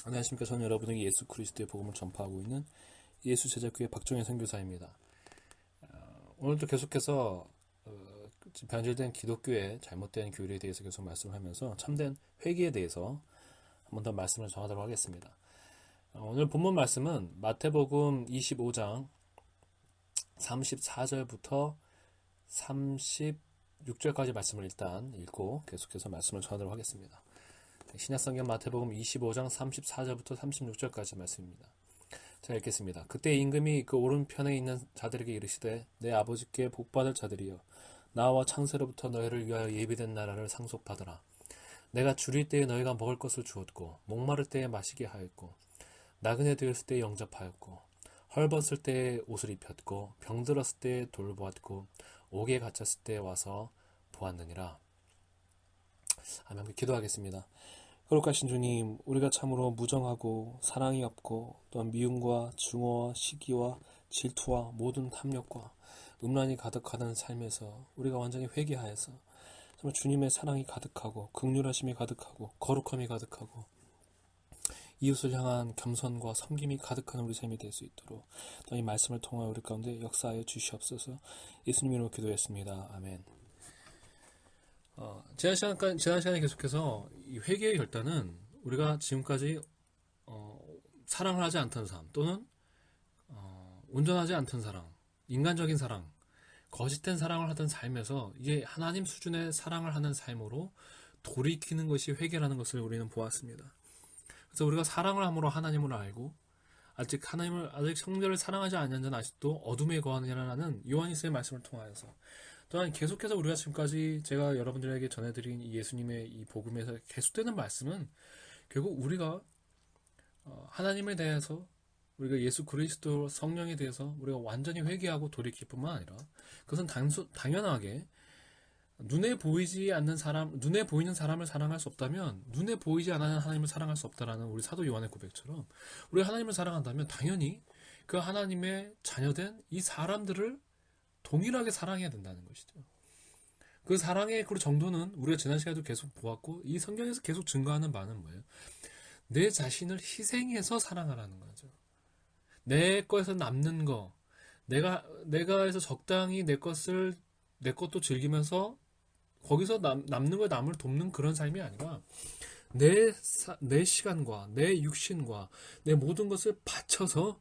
안녕하십니까. 저는 여러분에게 예수 그리스도의 복음을 전파하고 있는 예수 제자교회 박종현 선교사입니다. 오늘도 계속해서 변질된 기독교의 잘못된 교리에 대해서 계속 말씀을 하면서 참된 회개에 대해서 한 번 더 말씀을 전하도록 하겠습니다. 오늘 본문 말씀은 마태복음 25장 34절부터 36절까지 말씀을 일단 읽고 계속해서 말씀을 전하도록 하겠습니다. 신약성경 마태복음 25장 34절부터 36절까지 말씀입니다. 자, 읽겠습니다. 그때 임금이 그 오른편에 있는 자들에게 이르시되 내 아버지께 복받을 자들이여 나와 창세로부터 너희를 위하여 예비된 나라를 상속받으라. 내가 줄일 때에 너희가 먹을 것을 주었고 목마를 때에 마시게 하였고 나그네 되었을 때에 영접하였고 헐벗을 때에 옷을 입혔고 병들었을 때에 돌보았고 옥에 갇혔을 때에 와서 보았느니라. 아멘. 기도하겠습니다. 거룩하신 주님, 우리가 참으로 무정하고 사랑이 없고 또한 미움과 증오와 시기와 질투와 모든 탐욕과 음란이 가득하는 삶에서 우리가 완전히 회개하여서 정말 주님의 사랑이 가득하고 긍휼하심이 가득하고 거룩함이 가득하고 이웃을 향한 겸손과 섬김이 가득한 우리 삶이 될 수 있도록 또한 이 말씀을 통하여 우리 가운데 역사하여 주시옵소서. 예수님 이름으로 기도했습니다. 아멘. 지난 시간에 계속해서 이 회개의 결단은 우리가 지금까지 사랑을 하지 않던 삶 또는 온전하지 않던 사랑, 인간적인 사랑, 거짓된 사랑을 하던 삶에서 이제 하나님 수준의 사랑을 하는 삶으로 돌이키는 것이 회개라는 것을 우리는 보았습니다. 그래서 우리가 사랑을 함으로 하나님을 알고 아직 성자를 사랑하지 않는 자는 아직도 어둠에 거하느냐라는 요한일서의 말씀을 통하여서 또한 계속해서 우리가 지금까지 제가 여러분들에게 전해드린 이 예수님의 이 복음에서 계속되는 말씀은 결국 우리가 하나님에 대해서 우리가 예수 그리스도 성령에 대해서 우리가 완전히 회개하고 돌이킬 뿐만 아니라 그것은 당연하게 눈에 보이는 사람을 사랑할 수 없다면 눈에 보이지 않는 하나님을 사랑할 수 없다라는 우리 사도 요한의 고백처럼 우리가 하나님을 사랑한다면 당연히 그 하나님의 자녀된 이 사람들을 동일하게 사랑해야 된다는 것이죠. 그 사랑의 그 정도는 우리가 지난 시간에도 계속 보았고 이 성경에서 계속 증거하는 바는 뭐예요? 내 자신을 희생해서 사랑하라는 거죠. 내 것에서 남는 거, 내가 해서 적당히 내 것도 즐기면서 거기서 남는 거에 남을 돕는 그런 삶이 아니라 내 시간과 내 육신과 내 모든 것을 바쳐서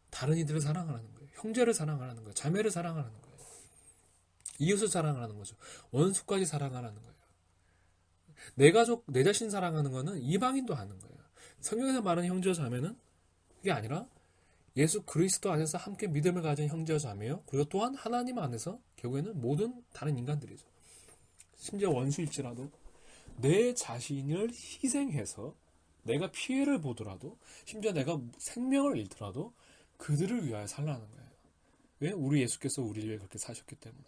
다른 이들을 사랑하라는 거예요. 형제를 사랑하라는 거예요. 자매를 사랑하라는 거예요. 이웃을 사랑하라는 거죠. 원수까지 사랑하라는 거예요. 내 가족, 내 자신 사랑하는 거는 이방인도 하는 거예요. 성경에서 말하는 형제와 자매는 그게 아니라 예수 그리스도 안에서 함께 믿음을 가진 형제와 자매요. 그리고 또한 하나님 안에서 결국에는 모든 다른 인간들이죠. 심지어 원수일지라도 내 자신을 희생해서 내가 피해를 보더라도 심지어 내가 생명을 잃더라도 그들을 위하여 살라는 거예요. 왜? 우리 예수께서 우리를 위해 그렇게 사셨기 때문에.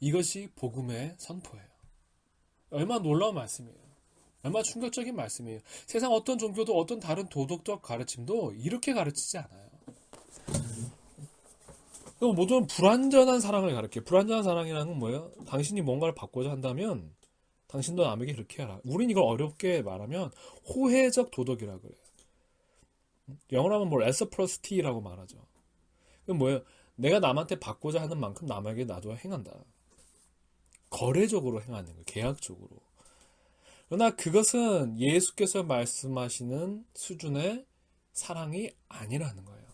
이것이 복음의 선포예요. 얼마나 놀라운 말씀이에요. 얼마나 충격적인 말씀이에요. 세상 어떤 종교도 어떤 다른 도덕적 가르침도 이렇게 가르치지 않아요. 모든 불완전한 사랑을 가르쳐요. 불완전한 사랑이라는 건 뭐예요? 당신이 뭔가를 받고자 한다면 당신도 남에게 그렇게 해라. 우린 이걸 어렵게 말하면 호혜적 도덕이라고 그래요. 영어로 하면 뭐 reciprocity라고 말하죠. 그건 뭐예요? 내가 남한테 받고자 하는 만큼 남에게 나도 행한다. 거래적으로 행하는 거예요. 계약적으로. 그러나 그것은 예수께서 말씀하시는 수준의 사랑이 아니라는 거예요.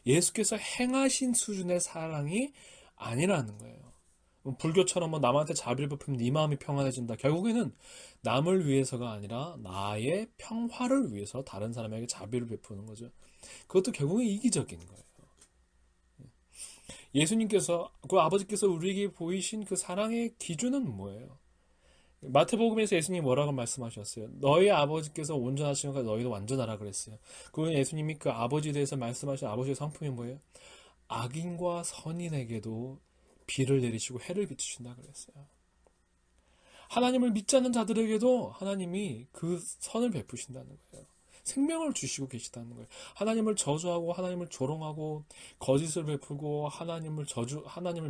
예수께서 행하신 수준의 사랑이 아니라는 거예요. 불교처럼 남한테 자비를 베푸면 네 마음이 평안해진다. 결국에는 남을 위해서가 아니라 나의 평화를 위해서 다른 사람에게 자비를 베푸는 거죠. 그것도 결국은 이기적인 거예요. 예수님께서, 그 아버지께서 우리에게 보이신 그 사랑의 기준은 뭐예요? 마태복음에서 예수님이 뭐라고 말씀하셨어요? 너희 아버지께서 온전하시니까 너희도 완전하라 그랬어요. 그건 예수님이 그 아버지에 대해서 말씀하신 아버지의 성품이 뭐예요? 악인과 선인에게도 비를 내리시고 해를 비추신다 그랬어요. 하나님을 믿지 않는 자들에게도 하나님이 그 선을 베푸신다는 거예요. 생명을 주시고 계시다는 거예요. 하나님을 저주하고 하나님을 조롱하고 거짓을 베풀고 하나님을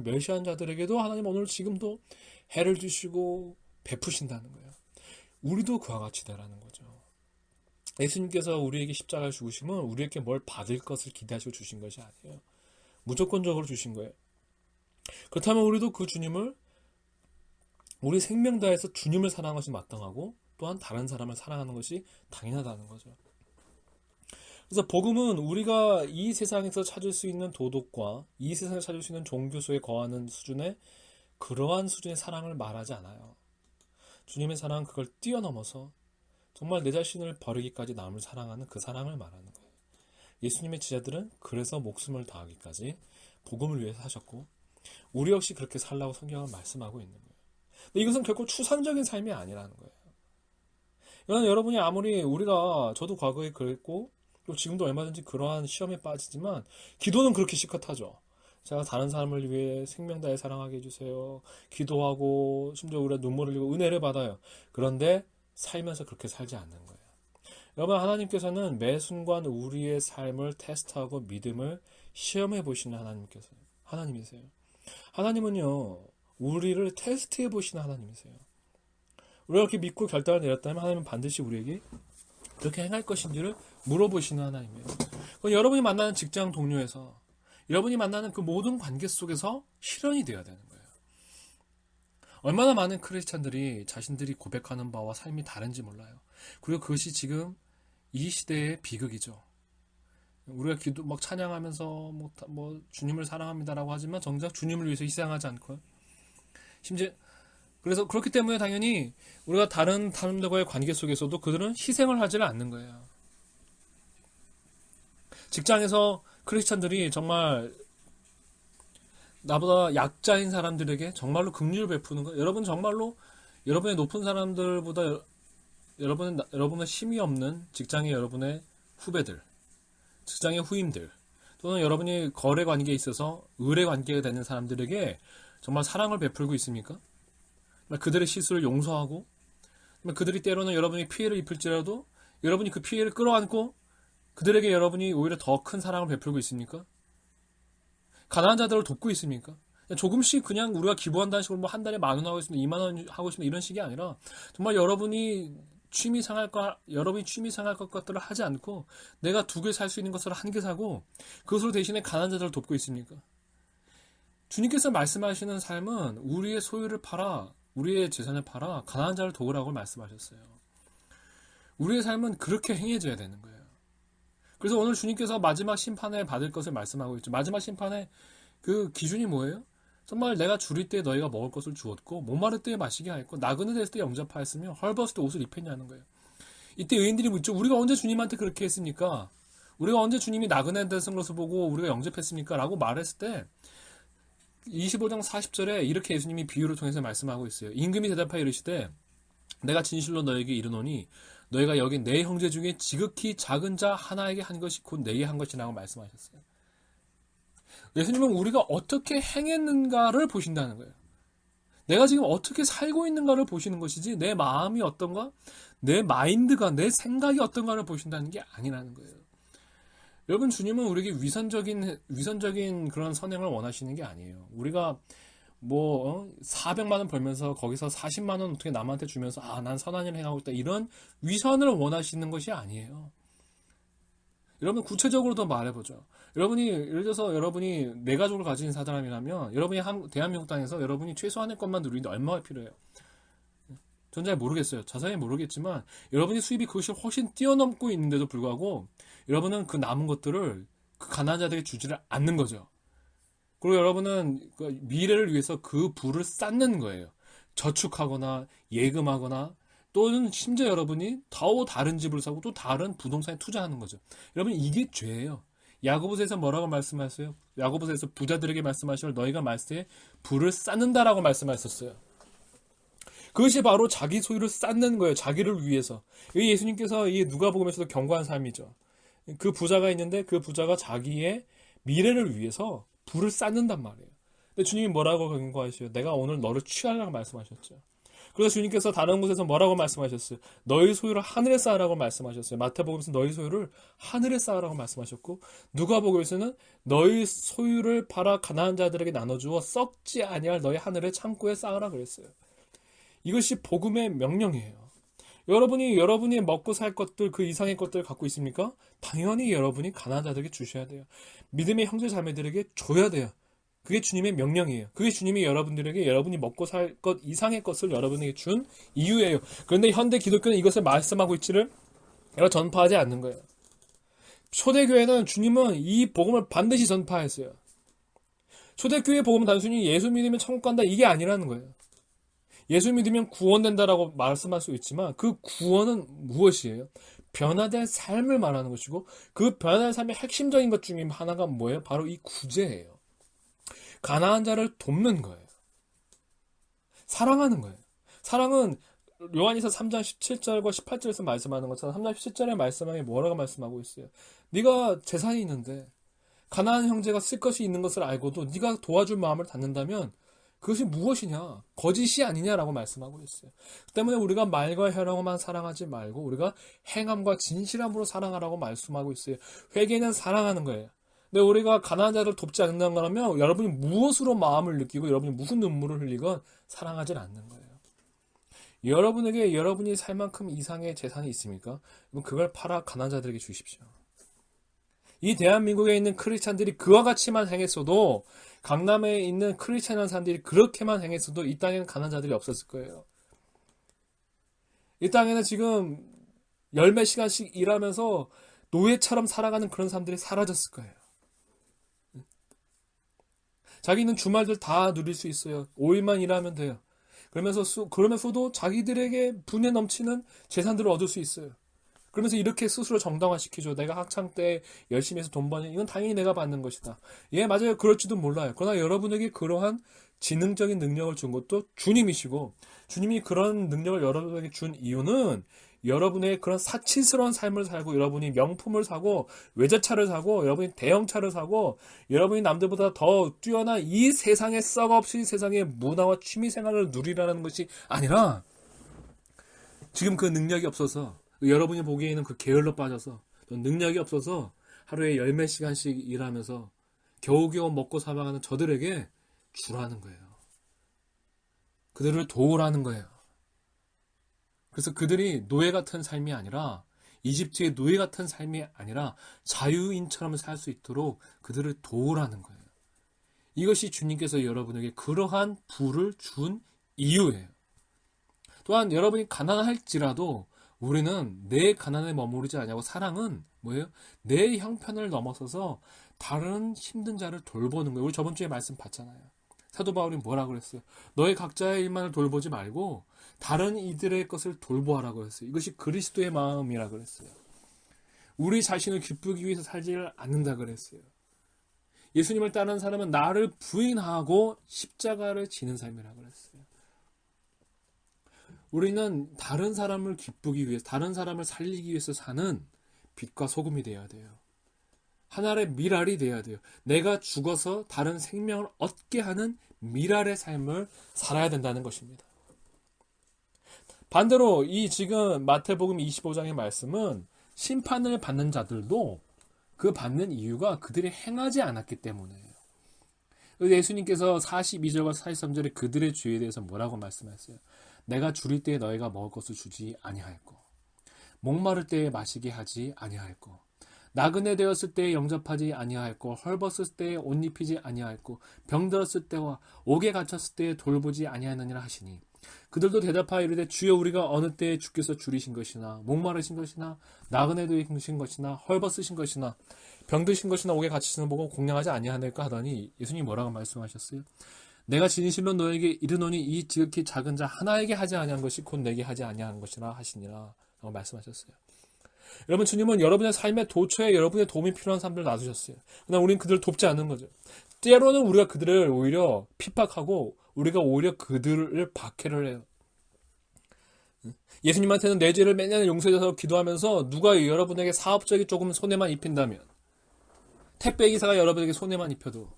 멸시한 자들에게도 하나님 오늘 지금도 해를 주시고 베푸신다는 거예요. 우리도 그와 같이 되라는 거죠. 예수님께서 우리에게 십자가를 죽으심은 우리에게 뭘 받을 것을 기대하시고 주신 것이 아니에요. 무조건적으로 주신 거예요. 그렇다면 우리도 그 주님을 우리 생명 다해서 주님을 사랑하는 것이 마땅하고 또한 다른 사람을 사랑하는 것이 당연하다는 거죠. 그래서 복음은 우리가 이 세상에서 찾을 수 있는 도덕과 이 세상에서 찾을 수 있는 종교 속에 거하는 수준의 그러한 수준의 사랑을 말하지 않아요. 주님의 사랑은 그걸 뛰어넘어서 정말 내 자신을 버리기까지 남을 사랑하는 그 사랑을 말하는 거예요. 예수님의 제자들은 그래서 목숨을 다하기까지 복음을 위해서 하셨고 우리 역시 그렇게 살라고 성경은 말씀하고 있는 거예요. 근데 이것은 결코 추상적인 삶이 아니라는 거예요. 이건 여러분이 아무리 저도 과거에 그랬고 또 지금도 얼마든지 그러한 시험에 빠지지만 기도는 그렇게 시컷하죠. 제가 다른 사람을 위해 생명 다해 사랑하게 해주세요. 기도하고 심지어 우리가 눈물을 흘리고 은혜를 받아요. 그런데 살면서 그렇게 살지 않는 거예요. 여러분, 하나님께서는 매 순간 우리의 삶을 테스트하고 믿음을 시험해 보시는 하나님이세요. 하나님은요, 우리를 테스트해 보시는 하나님이세요. 우리가 이렇게 믿고 결단을 내렸다면 하나님은 반드시 우리에게 그렇게 행할 것인지를 물어보시는 하나님이에요. 여러분이 만나는 직장 동료에서 여러분이 만나는 그 모든 관계 속에서 실현이 되어야 되는 거예요. 얼마나 많은 크리스찬들이 자신들이 고백하는 바와 삶이 다른지 몰라요. 그리고 그것이 지금 이 시대의 비극이죠. 우리가 막 찬양하면서 주님을 사랑합니다라고 하지만 정작 주님을 위해서 희생하지 않고 심지어 그래서 그렇기 때문에 당연히 우리가 다른 사람들과의 관계 속에서도 그들은 희생을 하지를 않는 거예요. 직장에서 크리스찬들이 정말 나보다 약자인 사람들에게 정말로 긍휼을 베푸는 것. 여러분 정말로 여러분의 높은 사람들보다 여러분의 힘이 없는 직장의 여러분의 후배들, 직장의 후임들, 또는 여러분이 거래 관계에 있어서 의뢰 관계가 되는 사람들에게 정말 사랑을 베풀고 있습니까? 그들의 실수를 용서하고 그들이 때로는 여러분이 피해를 입을지라도 여러분이 그 피해를 끌어안고 그들에게 여러분이 오히려 더 큰 사랑을 베풀고 있습니까? 가난한 자들을 돕고 있습니까? 조금씩 그냥 우리가 기부한다는 식으로 한 달에 10,000원 하고 있습니다, 20,000원 하고 있습니다, 이런 식이 아니라 정말 여러분이 취미 생활 것 것들을 하지 않고 내가 2개 살 수 있는 것을 1개 사고 그것으로 대신에 가난한 자들을 돕고 있습니까? 주님께서 말씀하시는 삶은 우리의 소유를 팔아 우리의 재산을 팔아 가난한 자를 도우라고 말씀하셨어요. 우리의 삶은 그렇게 행해져야 되는 거예요. 그래서 오늘 주님께서 마지막 심판에 받을 것을 말씀하고 있죠. 마지막 심판의 그 기준이 뭐예요? 정말 내가 줄일 때 너희가 먹을 것을 주었고 목마를 때 마시게 하였고 나그네 됐을 때 영접하였으며 헐벗을 때 옷을 입혔냐는 거예요. 이때 의인들이 묻죠. 우리가 언제 주님한테 그렇게 했습니까? 우리가 언제 주님이 나그네 됐은 것을 보고 우리가 영접했습니까? 라고 말했을 때 25장 40절에 이렇게 예수님이 비유를 통해서 말씀하고 있어요. 임금이 대답하여 이르시되 내가 진실로 너에게 이르노니 너희가 여기 내 형제 중에 지극히 작은 자 하나에게 한 것이 곧 내게 한 것이라고 말씀하셨어요. 예수님은 우리가 어떻게 행했는가를 보신다는 거예요. 내가 지금 어떻게 살고 있는가를 보시는 것이지 내 마음이 어떤가, 내 마인드가, 내 생각이 어떤가를 보신다는 게 아니라는 거예요. 여러분, 주님은 우리에게 위선적인 그런 선행을 원하시는 게 아니에요. 우리가 400만 원 벌면서 거기서 40만 원 어떻게 남한테 주면서 난 선한 일을 행하고 있다, 이런 위선을 원하시는 것이 아니에요. 여러분, 구체적으로 더 말해보죠. 예를 들어서 여러분이 내 가족을 가진 사람이라면 여러분이 대한민국 땅에서 여러분이 최소한의 것만 누리는데 얼마가 필요해요? 전 잘 모르겠어요. 자세히 모르겠지만 여러분이 수입이 그것이 훨씬 뛰어넘고 있는데도 불구하고 여러분은 그 남은 것들을 그 가난한 자들에게 주지를 않는 거죠. 그리고 여러분은 그 미래를 위해서 그 부를 쌓는 거예요. 저축하거나 예금하거나 또는 심지어 여러분이 더 다른 집을 사고 또 다른 부동산에 투자하는 거죠. 여러분, 이게 죄예요. 야고보서에서 뭐라고 말씀하셨어요? 야고보서에서 부자들에게 말씀하시길 너희가 말씀에 부를 쌓는다라고 말씀하셨어요. 그것이 바로 자기 소유를 쌓는 거예요. 자기를 위해서. 이 예수님께서 이 누가복음에서도 경고한 삶이죠. 그 부자가 있는데 그 부자가 자기의 미래를 위해서 부를 쌓는단 말이에요. 근데 주님이 뭐라고 경고하셔요? 내가 오늘 너를 취하라고 말씀하셨죠. 그래서 주님께서 다른 곳에서 뭐라고 말씀하셨어요? 너희 소유를 하늘에 쌓으라고 말씀하셨어요. 마태복음에서 너희 소유를 하늘에 쌓으라고 말씀하셨고, 누가복음에서는 너희 소유를 팔아 가난한 자들에게 나눠주어 썩지 아니할 너희 하늘의 창고에 쌓으라 그랬어요. 이것이 복음의 명령이에요. 여러분이 먹고 살 것들, 그 이상의 것들을 갖고 있습니까? 당연히 여러분이 가난한 자들에게 주셔야 돼요. 믿음의 형제 자매들에게 줘야 돼요. 그게 주님의 명령이에요. 그게 주님이 여러분들에게 여러분이 먹고 살 것 이상의 것을 여러분에게 준 이유예요. 그런데 현대 기독교는 이것을 말씀하고 있지를 전파하지 않는 거예요. 초대교회는 주님은 이 복음을 반드시 전파했어요. 초대교회 복음은 단순히 예수 믿으면 천국 간다 이게 아니라는 거예요. 예수 믿으면 구원된다라고 말씀할 수 있지만 그 구원은 무엇이에요? 변화된 삶을 말하는 것이고 그 변화된 삶의 핵심적인 것 중에 하나가 뭐예요? 바로 이 구제예요. 가난한 자를 돕는 거예요. 사랑하는 거예요. 사랑은 요한일서 3장 17절과 18절에서 말씀하는 것처럼 3장 17절에 말씀하는 게 뭐라고 말씀하고 있어요? 네가 재산이 있는데 가난한 형제가 쓸 것이 있는 것을 알고도 네가 도와줄 마음을 갖는다면 그것이 무엇이냐? 거짓이 아니냐라고 말씀하고 있어요. 그 때문에 우리가 말과 혈통만 사랑하지 말고 우리가 행함과 진실함으로 사랑하라고 말씀하고 있어요. 회개는 사랑하는 거예요. 근데 우리가 가난한 자를 돕지 않는다는 거라면 여러분이 무엇으로 마음을 느끼고 여러분이 무슨 눈물을 흘리건 사랑하지 않는 거예요. 여러분에게 여러분이 살 만큼 이상의 재산이 있습니까? 그걸 팔아 가난한 자들에게 주십시오. 이 대한민국에 있는 크리스찬들이 그와 같이만 행했어도 강남에 있는 크리스찬한 사람들이 그렇게만 행했어도 이 땅에는 가난한 자들이 없었을 거예요. 이 땅에는 지금 열 몇 시간씩 일하면서 노예처럼 살아가는 그런 사람들이 사라졌을 거예요. 자기는 주말들 다 누릴 수 있어요. 5일만 일하면 돼요. 그러면서도 자기들에게 분에 넘치는 재산들을 얻을 수 있어요. 그러면서 이렇게 스스로 정당화시키죠. 내가 학창 때 열심히 해서 돈 버는 이건 당연히 내가 받는 것이다. 예, 맞아요. 그럴지도 몰라요. 그러나 여러분에게 그러한 지능적인 능력을 준 것도 주님이시고 주님이 그런 능력을 여러분에게 준 이유는 여러분의 그런 사치스러운 삶을 살고 여러분이 명품을 사고 외제차를 사고 여러분이 대형차를 사고 여러분이 남들보다 더 뛰어난 이 세상의 썩없이 세상의 문화와 취미생활을 누리라는 것이 아니라 지금 그 능력이 없어서 여러분이 보기에는 그 게을러 빠져서 능력이 없어서 하루에 열 몇 시간씩 일하면서 겨우겨우 먹고 살아가는 저들에게 주라는 거예요. 그들을 도우라는 거예요. 그래서 그들이 노예 같은 삶이 아니라 이집트의 노예 같은 삶이 아니라 자유인처럼 살 수 있도록 그들을 도우라는 거예요. 이것이 주님께서 여러분에게 그러한 부를 준 이유예요. 또한 여러분이 가난할지라도 우리는 내 가난에 머무르지 않냐고 사랑은 뭐예요? 내 형편을 넘어서서 다른 힘든 자를 돌보는 거예요. 우리 저번 주에 말씀 봤잖아요. 사도 바울이 뭐라고 그랬어요? 너의 각자의 일만을 돌보지 말고 다른 이들의 것을 돌보아라고 했어요. 이것이 그리스도의 마음이라고 그랬어요. 우리 자신을 기쁘기 위해서 살지 않는다 그랬어요. 예수님을 따르는 사람은 나를 부인하고 십자가를 지는 삶이라고 그랬어요. 우리는 다른 사람을 기쁘기 위해서, 다른 사람을 살리기 위해서 사는 빛과 소금이 되어야 돼요. 하나의 미랄이 되어야 돼요. 내가 죽어서 다른 생명을 얻게 하는 미랄의 삶을 살아야 된다는 것입니다. 반대로 이 지금 마태복음 25장의 말씀은 심판을 받는 자들도 그 받는 이유가 그들이 행하지 않았기 때문이에요. 예수님께서 42절과 43절에 그들의 죄에 대해서 뭐라고 말씀하셨어요? 내가 줄일 때에 너희가 먹을 것을 주지 아니하였고 목마를 때에 마시게 하지 아니하였고 나그네 되었을 때에 영접하지 아니하였고 헐벗을 때에 옷 입히지 아니하였고 병들었을 때와 옥에 갇혔을 때에 돌보지 아니하였느니라 하시니 그들도 대답하여 이르되 주여 우리가 어느 때에 주께서 줄이신 것이나 목마르신 것이나 나그네 되신 것이나 헐벗으신 것이나 병드신 것이나 옥에 갇히시는 보고 공양하지 아니하나이까 하더니 예수님이 뭐라고 말씀하셨어요? 내가 진실로 너에게 이르노니 이 지극히 작은 자 하나에게 하지 아니한 것이 곧 내게 하지 아니한 것이라 하시니라 라고 말씀하셨어요. 여러분 주님은 여러분의 삶의 도처에 여러분의 도움이 필요한 사람들을 놔두셨어요. 그러나 우리는 그들을 돕지 않는 거죠. 때로는 우리가 그들을 오히려 핍박하고 우리가 오히려 그들을 박해를 해요. 예수님한테는 내 죄를 매년 용서해줘서 기도하면서 누가 여러분에게 사업적이 조금 손해만 입힌다면 택배기사가 여러분에게 손해만 입혀도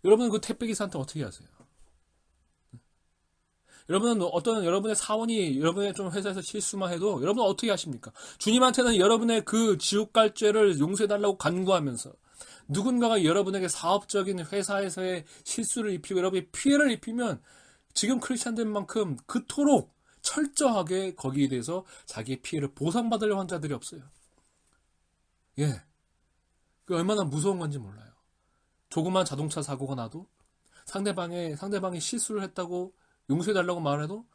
여러분은 그 택배기사한테 어떻게 하세요? 여러분은 어떤 여러분의 사원이 여러분의 좀 회사에서 실수만 해도 여러분은 어떻게 하십니까? 주님한테는 여러분의 그 지옥 갈 죄를 용서해달라고 간구하면서 누군가가 여러분에게 사업적인 회사에서의 실수를 입히고 여러분이 피해를 입히면 지금 크리스찬들만큼 그토록 철저하게 거기에 대해서 자기의 피해를 보상받으려고 한 자들이 없어요. 예. 그 얼마나 무서운 건지 몰라요. 조그만 자동차 사고가 나도 상대방이 실수를 했다고 용서해달라고 말해도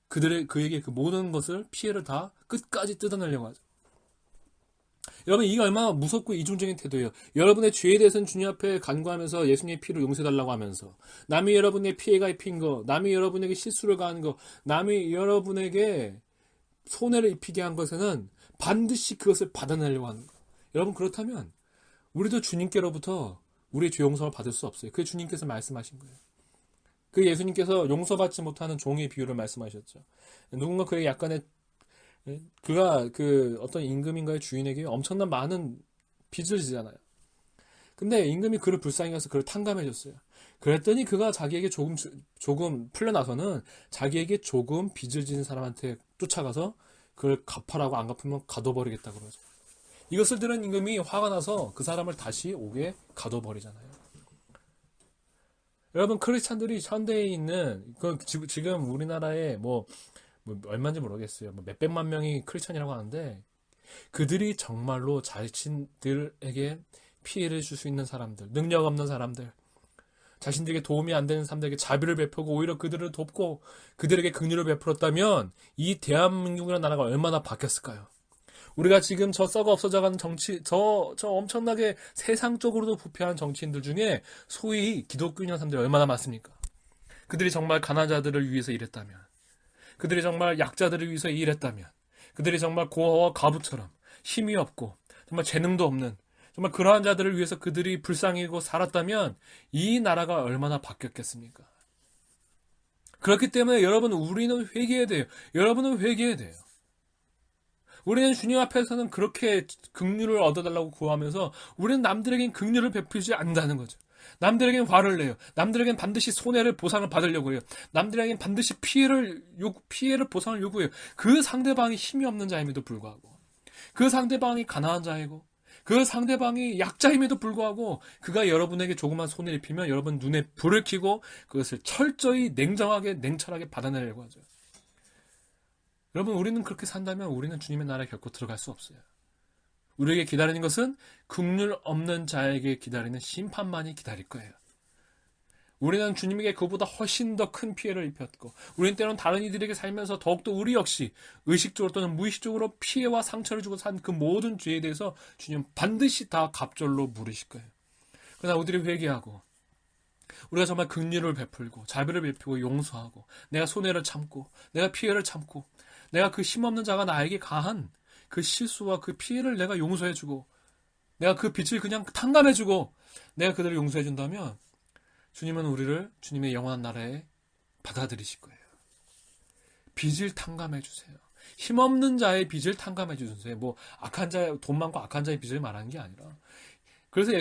그에게 그 모든 것을 피해를 다 끝까지 뜯어내려고 하죠. 여러분, 이게 얼마나 무섭고 이중적인 태도예요. 여러분의 죄에 대해서는 주님 앞에 간구하면서 예수님의 피로 용서해달라고 하면서, 남이 여러분의 피해가 입힌 거, 남이 여러분에게 실수를 가한 거, 남이 여러분에게 손해를 입히게 한 것에는 반드시 그것을 받아내려고 하는 거. 여러분, 그렇다면 우리도 주님께로부터 우리의 죄 용서를 받을 수 없어요. 그게 주님께서 말씀하신 거예요. 그 예수님께서 용서받지 못하는 종의 비유를 말씀하셨죠. 누군가 그에게 약간의, 그가 그 어떤 임금인가의 주인에게 엄청난 많은 빚을 지잖아요. 근데 임금이 그를 불쌍히 가서 그를 탕감해줬어요. 그랬더니 그가 자기에게 조금 풀려나서는 자기에게 조금 빚을 지는 사람한테 쫓아가서 그걸 갚아라고, 안 갚으면 가둬버리겠다고 그러죠. 이것을 들은 임금이 화가 나서 그 사람을 다시 옥에 가둬버리잖아요. 여러분, 크리스찬들이 현대에 있는, 지금 우리나라에 뭐 얼마인지 모르겠어요. 뭐 몇백만 명이 크리스찬이라고 하는데, 그들이 정말로 자신들에게 피해를 줄 수 있는 사람들, 능력 없는 사람들, 자신들에게 도움이 안 되는 사람들에게 자비를 베푸고 오히려 그들을 돕고 그들에게 긍휼을 베풀었다면 이 대한민국이라는 나라가 얼마나 바뀌었을까요? 우리가 지금 저 썩어 없어져가는 저 엄청나게 세상적으로도 부패한 정치인들 중에 소위 기독교인이라는 사람들이 얼마나 많습니까? 그들이 정말 가난한 자들을 위해서 일했다면, 그들이 정말 약자들을 위해서 일했다면, 그들이 정말 고아와 과부처럼 힘이 없고 정말 재능도 없는 정말 그러한 자들을 위해서 그들이 불쌍히고 살았다면 이 나라가 얼마나 바뀌었겠습니까? 그렇기 때문에 여러분, 우리는 회개해야 돼요. 여러분은 회개해야 돼요. 우리는 주님 앞에서는 그렇게 긍휼을 얻어달라고 구하면서 우리는 남들에겐 긍휼을 베풀지 않는다는 거죠. 남들에겐 화를 내요. 남들에겐 반드시 손해를 보상을 받으려고 해요. 남들에겐 반드시 피해를 보상을 요구해요. 그 상대방이 힘이 없는 자임에도 불구하고, 그 상대방이 가난한 자이고, 그 상대방이 약자임에도 불구하고 그가 여러분에게 조그만 손해를 입히면 여러분 눈에 불을 켜고 그것을 철저히 냉정하게 냉철하게 받아내려고 하죠. 여러분, 우리는 그렇게 산다면 우리는 주님의 나라에 결코 들어갈 수 없어요. 우리에게 기다리는 것은 긍휼 없는 자에게 기다리는 심판만이 기다릴 거예요. 우리는 주님에게 그보다 훨씬 더 큰 피해를 입혔고, 우리는 때로는 다른 이들에게 살면서 더욱더 우리 역시 의식적으로 또는 무의식적으로 피해와 상처를 주고 산 그 모든 죄에 대해서 주님 반드시 다 갑절로 물으실 거예요. 그러나 우리들이 회개하고 우리가 정말 긍휼을 베풀고 자비를 베풀고 용서하고, 내가 손해를 참고 내가 피해를 참고 내가 그 힘없는 자가 나에게 가한 그 실수와 그 피해를 내가 용서해주고 내가 그 빚을 그냥 탕감해주고 내가 그들을 용서해준다면 주님은 우리를 주님의 영원한 나라에 받아들이실 거예요. 빚을 탕감해주세요. 힘없는 자의 빚을 탕감해주세요. 뭐 악한 자, 돈 많고 악한 자의 빚을 말하는 게 아니라, 그래서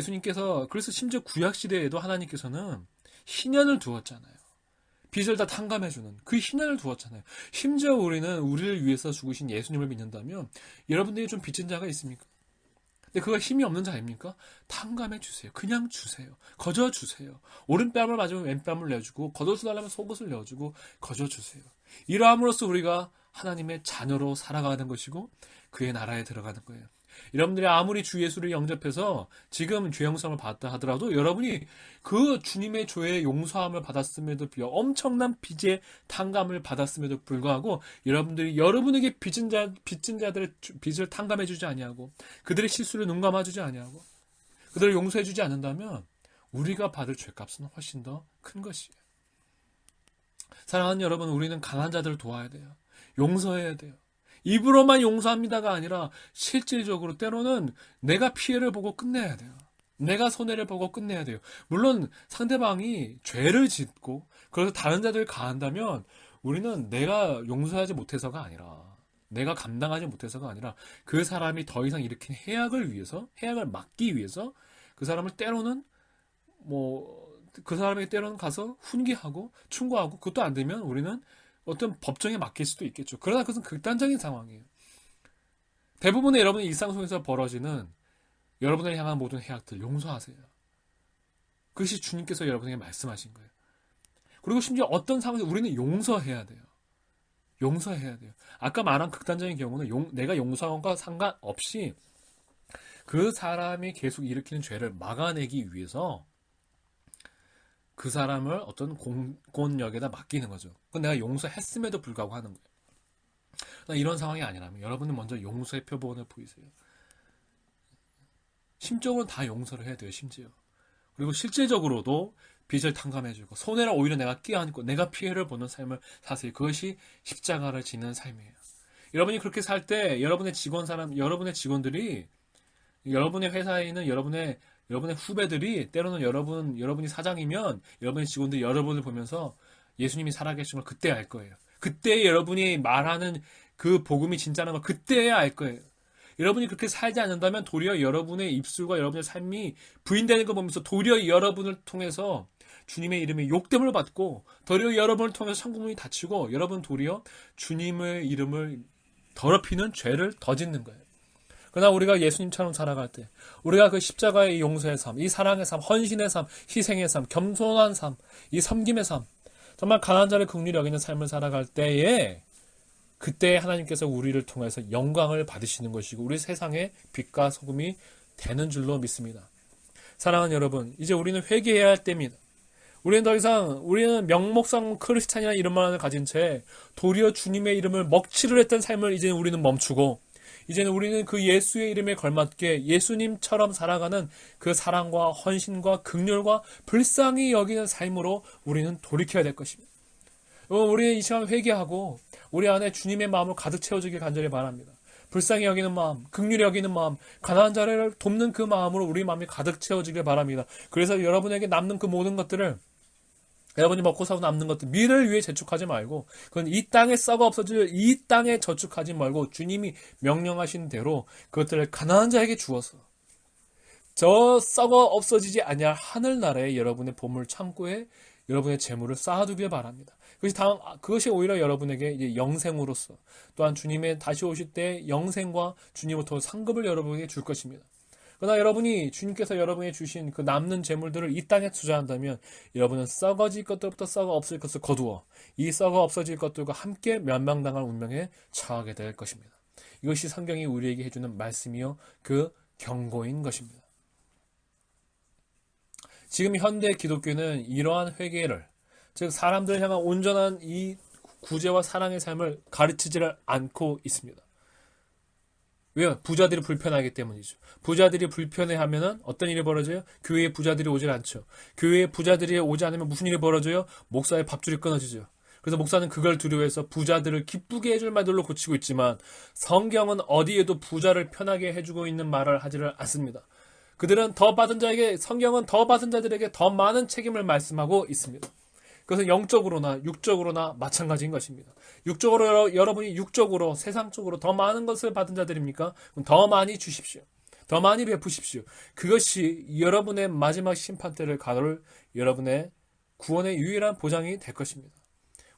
그래서 심지어 구약시대에도 하나님께서는 희년을 두었잖아요. 빚을 다 탕감해주는 그 희년을 두었잖아요. 심지어 우리는 우리를 위해서 죽으신 예수님을 믿는다면 여러분들이 좀 빚진 자가 있습니까? 근데 그가 힘이 없는 자입니까? 탕감해 주세요. 그냥 주세요. 거저 주세요. 오른뺨을 맞으면 왼뺨을 내주고, 겉옷을 달라면 속옷을 내어주고 거저 주세요. 이러함으로써 우리가 하나님의 자녀로 살아가는 것이고 그의 나라에 들어가는 거예요. 여러분들이 아무리 주 예수를 영접해서 지금 죄 용서함을 받았다 하더라도 여러분이 그 주님의 죄의 용서함을 받았음에도 비해 엄청난 빚의 탕감을 받았음에도 불구하고 여러분들이 여러분에게 빚진 자들의 빚을 탕감해 주지 아니하고 그들의 실수를 눈 감아 주지 아니하고 그들을 용서해 주지 않는다면 우리가 받을 죄값은 훨씬 더 큰 것이에요. 사랑하는 여러분, 우리는 강한 자들을 도와야 돼요. 용서해야 돼요. 입으로만 용서합니다가 아니라 실질적으로 때로는 내가 피해를 보고 끝내야 돼요. 내가 손해를 보고 끝내야 돼요. 물론 상대방이 죄를 짓고 그래서 다른 자들을 가한다면 우리는 내가 용서하지 못해서가 아니라, 내가 감당하지 못해서가 아니라 그 사람이 더 이상 일으킨 해악을 막기 위해서 그 사람을 때로는 그 사람에게 때로는 가서 훈계하고 충고하고, 그것도 안 되면 우리는 어떤 법정에 맡길 수도 있겠죠. 그러나 그것은 극단적인 상황이에요. 대부분의 여러분의 일상 속에서 벌어지는 여러분을 향한 모든 해악들 용서하세요. 그것이 주님께서 여러분에게 말씀하신 거예요. 그리고 심지어 어떤 상황에서 우리는 용서해야 돼요. 용서해야 돼요. 아까 말한 극단적인 경우는 내가 용서한 것과 상관없이 그 사람이 계속 일으키는 죄를 막아내기 위해서 그 사람을 어떤 공권력에다 맡기는 거죠. 그건 내가 용서했음에도 불구하고 하는 거예요. 이런 상황이 아니라면 여러분은 먼저 용서의 표본을 보이세요. 심적으로는 다 용서를 해야 돼요. 심지어. 그리고 실질적으로도 빚을 탕감해주고 손해를 오히려 내가 끼안고 내가 피해를 보는 삶을 사세요. 그것이 십자가를 지는 삶이에요. 여러분이 그렇게 살 때 여러분의 여러분의 직원들이, 여러분의 회사에 있는 여러분의 후배들이, 때로는 여러분이 사장이면 여러분의 직원들이 여러분을 보면서 예수님이 살아계신 걸 그때 알 거예요. 그때 여러분이 말하는 그 복음이 진짜라는 걸 그때야 알 거예요. 여러분이 그렇게 살지 않는다면 도리어 여러분의 입술과 여러분의 삶이 부인되는 걸 보면서 도리어 여러분을 통해서 주님의 이름에 욕됨을 받고, 도리어 여러분을 통해서 천국문이 닫히고, 여러분 도리어 주님의 이름을 더럽히는 죄를 더 짓는 거예요. 그러나 우리가 예수님처럼 살아갈 때, 우리가 그 십자가의 용서의 삶, 이 사랑의 삶, 헌신의 삶, 희생의 삶, 겸손한 삶, 이 섬김의 삶, 정말 가난한 자를 긍휼히 여기는 삶을 살아갈 때에, 그때 하나님께서 우리를 통해서 영광을 받으시는 것이고 우리 세상의 빛과 소금이 되는 줄로 믿습니다. 사랑하는 여러분, 이제 우리는 회개해야 할 때입니다. 우리는 명목상 크리스찬이라는 이름만을 가진 채 도리어 주님의 이름을 먹칠을 했던 삶을 이제 우리는 멈추고, 이제는 우리는 그 예수의 이름에 걸맞게 예수님처럼 살아가는 그 사랑과 헌신과 긍휼과 불쌍히 여기는 삶으로 우리는 돌이켜야 될 것입니다. 우리는 이 시간 회개하고 우리 안에 주님의 마음을 가득 채워주길 간절히 바랍니다. 불쌍히 여기는 마음, 긍휼히 여기는 마음, 가난한 자를 돕는 그 마음으로 우리 마음이 가득 채워지길 바랍니다. 그래서 여러분에게 남는 그 모든 것들을, 여러분이 먹고 사고 남는 것들, 미래를 위해 저축하지 말고, 그건 이 땅에 썩어 없어질 이 땅에 저축하지 말고 주님이 명령하신 대로 그것들을 가난한 자에게 주어서 저 썩어 없어지지 아니할 하늘나라에 여러분의 보물 창고에 여러분의 재물을 쌓아두길 바랍니다. 그것이 오히려 여러분에게 이제 영생으로서, 또한 주님의 다시 오실 때 영생과 주님부터 상급을 여러분에게 줄 것입니다. 그러나 여러분이 주님께서 여러분에게 주신 그 남는 재물들을 이 땅에 투자한다면 여러분은 썩어질 것들부터 썩어 없을 것을 거두어 이 썩어 없어질 것들과 함께 멸망당할 운명에 처하게 될 것입니다. 이것이 성경이 우리에게 해주는 말씀이요 그 경고인 것입니다. 지금 현대 기독교는 이러한 회개를, 즉 사람들을 향한 온전한 이 구제와 사랑의 삶을 가르치지를 않고 있습니다. 왜요? 부자들이 불편하기 때문이죠. 부자들이 불편해하면은 어떤 일이 벌어져요? 교회에 부자들이 오질 않죠. 교회에 부자들이 오지 않으면 무슨 일이 벌어져요? 목사의 밥줄이 끊어지죠. 그래서 목사는 그걸 두려워해서 부자들을 기쁘게 해줄 말들로 고치고 있지만, 성경은 어디에도 부자를 편하게 해주고 있는 말을 하지를 않습니다. 그들은 더 받은 자에게, 성경은 더 받은 자들에게 더 많은 책임을 말씀하고 있습니다. 그것은 영적으로나 육적으로나 마찬가지인 것입니다. 여러분이 육적으로, 세상적으로 더 많은 것을 받은 자들입니까? 그럼 더 많이 주십시오. 더 많이 베푸십시오. 그것이 여러분의 마지막 심판 때를 가를 여러분의 구원의 유일한 보장이 될 것입니다.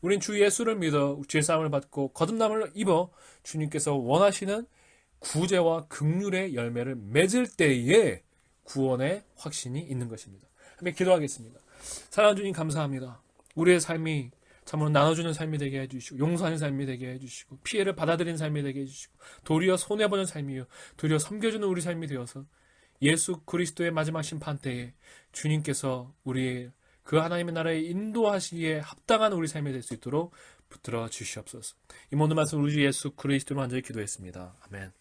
우린 주 예수를 믿어 죄사함을 받고 거듭남을 입어 주님께서 원하시는 구제와 긍휼의 열매를 맺을 때에 구원의 확신이 있는 것입니다. 함께 기도하겠습니다. 사랑하는 주님, 감사합니다. 우리의 삶이 참으로 나눠주는 삶이 되게 해주시고, 용서하는 삶이 되게 해주시고, 피해를 받아들이는 삶이 되게 해주시고, 도리어 손해보는 삶이요 도리어 섬겨주는 우리 삶이 되어서 예수 그리스도의 마지막 심판 때에 주님께서 우리의 그 하나님의 나라에 인도하시기에 합당한 우리 삶이 될 수 있도록 붙들어 주시옵소서. 이 모든 말씀 우리 주 예수 그리스도로 간절히 기도했습니다. 아멘.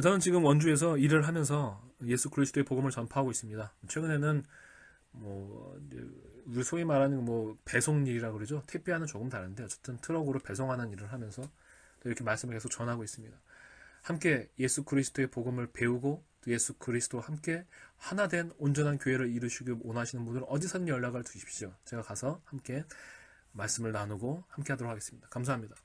저는 지금 원주에서 일을 하면서 예수 그리스도의 복음을 전파하고 있습니다. 최근에는 우리 소위 말하는 배송 일이라 그러죠. 택배와는 조금 다른데 어쨌든 트럭으로 배송하는 일을 하면서 이렇게 말씀을 계속 전하고 있습니다. 함께 예수 그리스도의 복음을 배우고 또 예수 그리스도와 함께 하나 된 온전한 교회를 이루시길 원하시는 분들은 어디서든 연락을 주십시오. 제가 가서 함께 말씀을 나누고 함께 하도록 하겠습니다. 감사합니다.